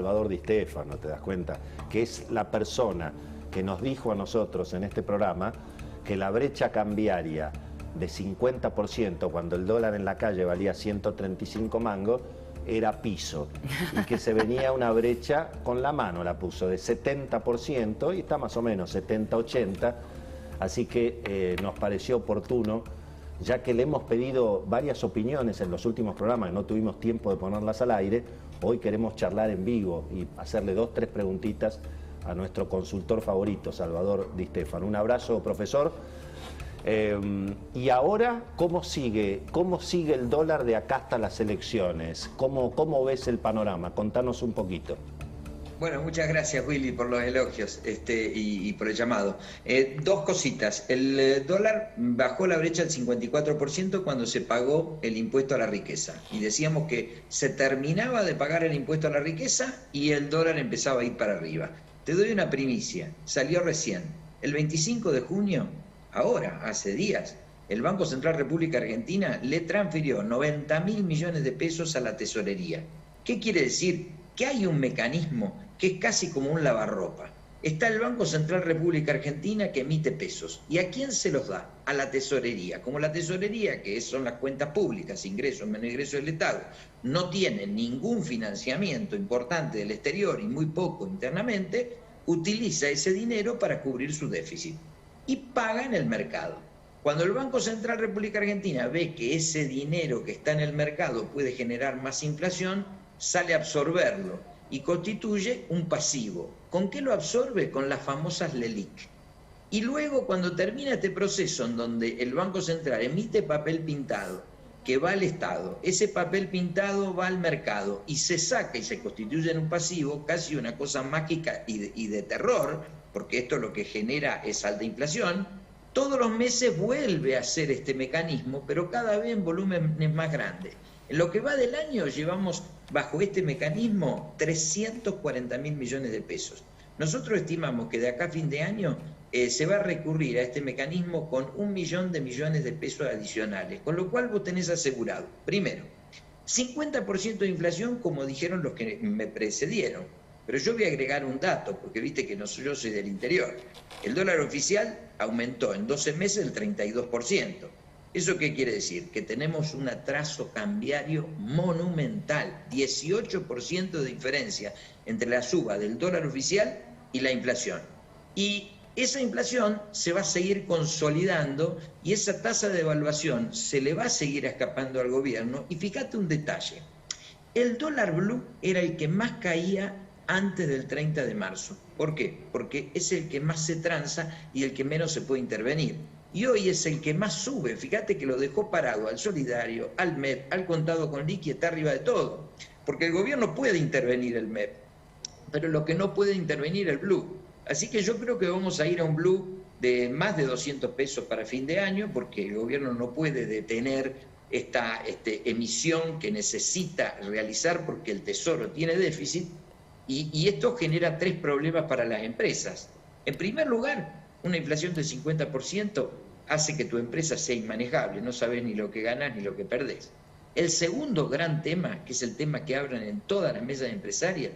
Salvador Di Stéfano, ¿te das cuenta? Que es la persona que nos dijo a nosotros en este programa que la brecha cambiaria de 50% cuando el dólar en la calle valía 135 mangos era piso, y que se venía una brecha, con la mano la puso, de 70%, y está más o menos 70-80, así que nos pareció oportuno, ya que le hemos pedido varias opiniones en los últimos programas, no tuvimos tiempo de ponerlas al aire. Hoy queremos charlar en vivo y hacerle 2 o 3 preguntitas a nuestro consultor favorito, Salvador Di Stéfano. Un abrazo, profesor. Y ahora, ¿cómo sigue el dólar de acá hasta las elecciones? ¿Cómo ves el panorama? Contanos un poquito. Bueno, muchas gracias, Willy, por los elogios y por el llamado. 2 cositas. El dólar bajó la brecha al 54% cuando se pagó el impuesto a la riqueza. Y decíamos que se terminaba de pagar el impuesto a la riqueza y el dólar empezaba a ir para arriba. Te doy una primicia. Salió recién. El 25 de junio, ahora, hace días, el Banco Central República Argentina le transfirió 90.000 millones de pesos a la tesorería. ¿Qué quiere decir? Que hay un mecanismo que es casi como un lavarropa. Está el Banco Central República Argentina que emite pesos. ¿Y a quién se los da? A la tesorería. Como la tesorería, que son las cuentas públicas, ingresos menos ingresos del Estado, no tiene ningún financiamiento importante del exterior y muy poco internamente, utiliza ese dinero para cubrir su déficit y paga en el mercado. Cuando el Banco Central República Argentina ve que ese dinero que está en el mercado puede generar más inflación, sale a absorberlo y constituye un pasivo. ¿Con qué lo absorbe? Con las famosas LELIQ. Y luego, cuando termina este proceso en donde el Banco Central emite papel pintado que va al Estado, ese papel pintado va al mercado y se saca y se constituye en un pasivo, casi una cosa mágica y de terror, porque esto lo que genera es alta inflación, todos los meses vuelve a hacer este mecanismo, pero cada vez en volúmenes más grandes. En lo que va del año llevamos bajo este mecanismo 340.000 millones de pesos. Nosotros estimamos que de acá a fin de año se va a recurrir a este mecanismo con 1 millón de millones de pesos adicionales, con lo cual vos tenés asegurado, primero, 50% de inflación, como dijeron los que me precedieron. Pero yo voy a agregar un dato, porque viste que yo soy del interior. El dólar oficial aumentó en 12 meses el 32%. ¿Eso qué quiere decir? Que tenemos un atraso cambiario monumental, 18% de diferencia entre la suba del dólar oficial y la inflación. Y esa inflación se va a seguir consolidando y esa tasa de devaluación se le va a seguir escapando al gobierno. Y fíjate un detalle, el dólar blue era el que más caía antes del 30 de marzo. ¿Por qué? Porque es el que más se transa y el que menos se puede intervenir. Y hoy es el que más sube. Fíjate que lo dejó parado al solidario, al MEP, al contado con liqui, está arriba de todo. Porque el gobierno puede intervenir el MEP, pero lo que no puede intervenir el blue. Así que yo creo que vamos a ir a un blue de más de 200 pesos para fin de año, porque el gobierno no puede detener esta emisión que necesita realizar porque el Tesoro tiene déficit. Y esto genera 3 problemas para las empresas. En primer lugar, una inflación del 50% hace que tu empresa sea inmanejable, no sabes ni lo que ganas ni lo que perdés. El segundo gran tema, que es el tema que hablan en todas las mesas empresarias,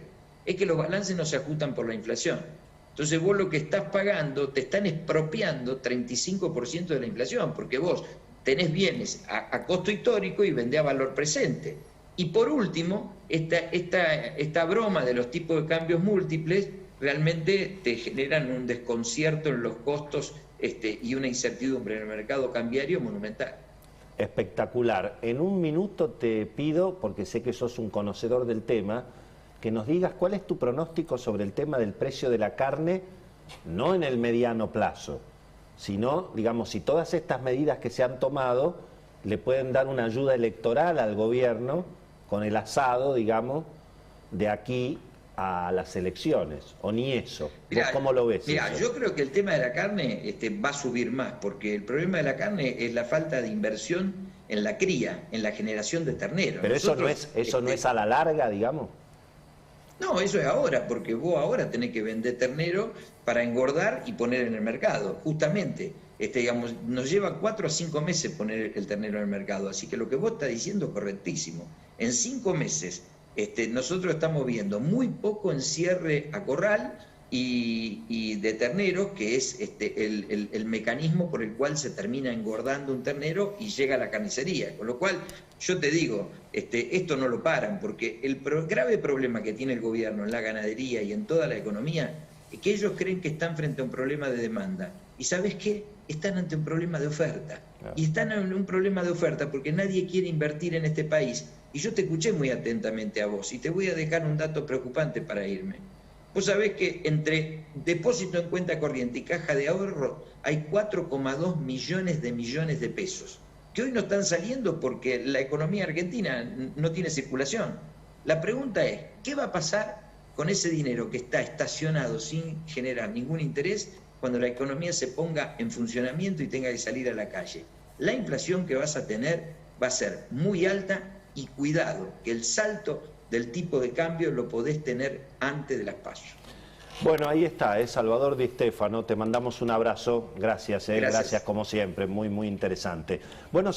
es que los balances no se ajustan por la inflación. Entonces vos lo que estás pagando, te están expropiando 35% de la inflación, porque vos tenés bienes a costo histórico y vendés a valor presente. Y por último, esta broma de los tipos de cambios múltiples realmente te generan un desconcierto en los costos y una incertidumbre en el mercado cambiario monumental. Espectacular. En un minuto te pido, porque sé que sos un conocedor del tema, que nos digas cuál es tu pronóstico sobre el tema del precio de la carne, no en el mediano plazo, sino, digamos, si todas estas medidas que se han tomado le pueden dar una ayuda electoral al gobierno con el asado, digamos, de aquí a las elecciones, o ni eso. Mirá, ¿Cómo lo ves? Mirá, yo creo que el tema de la carne va a subir más, porque el problema de la carne es la falta de inversión en la cría, en la generación de terneros. Pero nosotros, eso no es a la larga, digamos. No, eso es ahora, porque vos ahora tenés que vender ternero para engordar y poner en el mercado, justamente. Digamos, nos lleva 4 a 5 meses poner el ternero en el mercado, así que lo que vos estás diciendo es correctísimo. En 5 meses Nosotros estamos viendo muy poco encierre a corral y de terneros, que es el mecanismo por el cual se termina engordando un ternero y llega a la carnicería. Con lo cual, yo te digo, esto no lo paran, porque el grave problema que tiene el gobierno en la ganadería y en toda la economía es que ellos creen que están frente a un problema de demanda. ¿Y sabes qué? Están ante un problema de oferta. Y están en un problema de oferta porque nadie quiere invertir en este país. Y yo te escuché muy atentamente a vos y te voy a dejar un dato preocupante para irme. Vos sabés que entre depósito en cuenta corriente y caja de ahorro hay 4,2 millones de pesos, que hoy no están saliendo porque la economía argentina no tiene circulación. La pregunta es, ¿qué va a pasar con ese dinero que está estacionado sin generar ningún interés cuando la economía se ponga en funcionamiento y tenga que salir a la calle? La inflación que vas a tener va a ser muy alta y cuidado, que el salto del tipo de cambio lo podés tener antes de las PASO. Bueno, ahí está, Salvador Di Stefano, te mandamos un abrazo, gracias, gracias como siempre, muy, muy interesante. Bueno.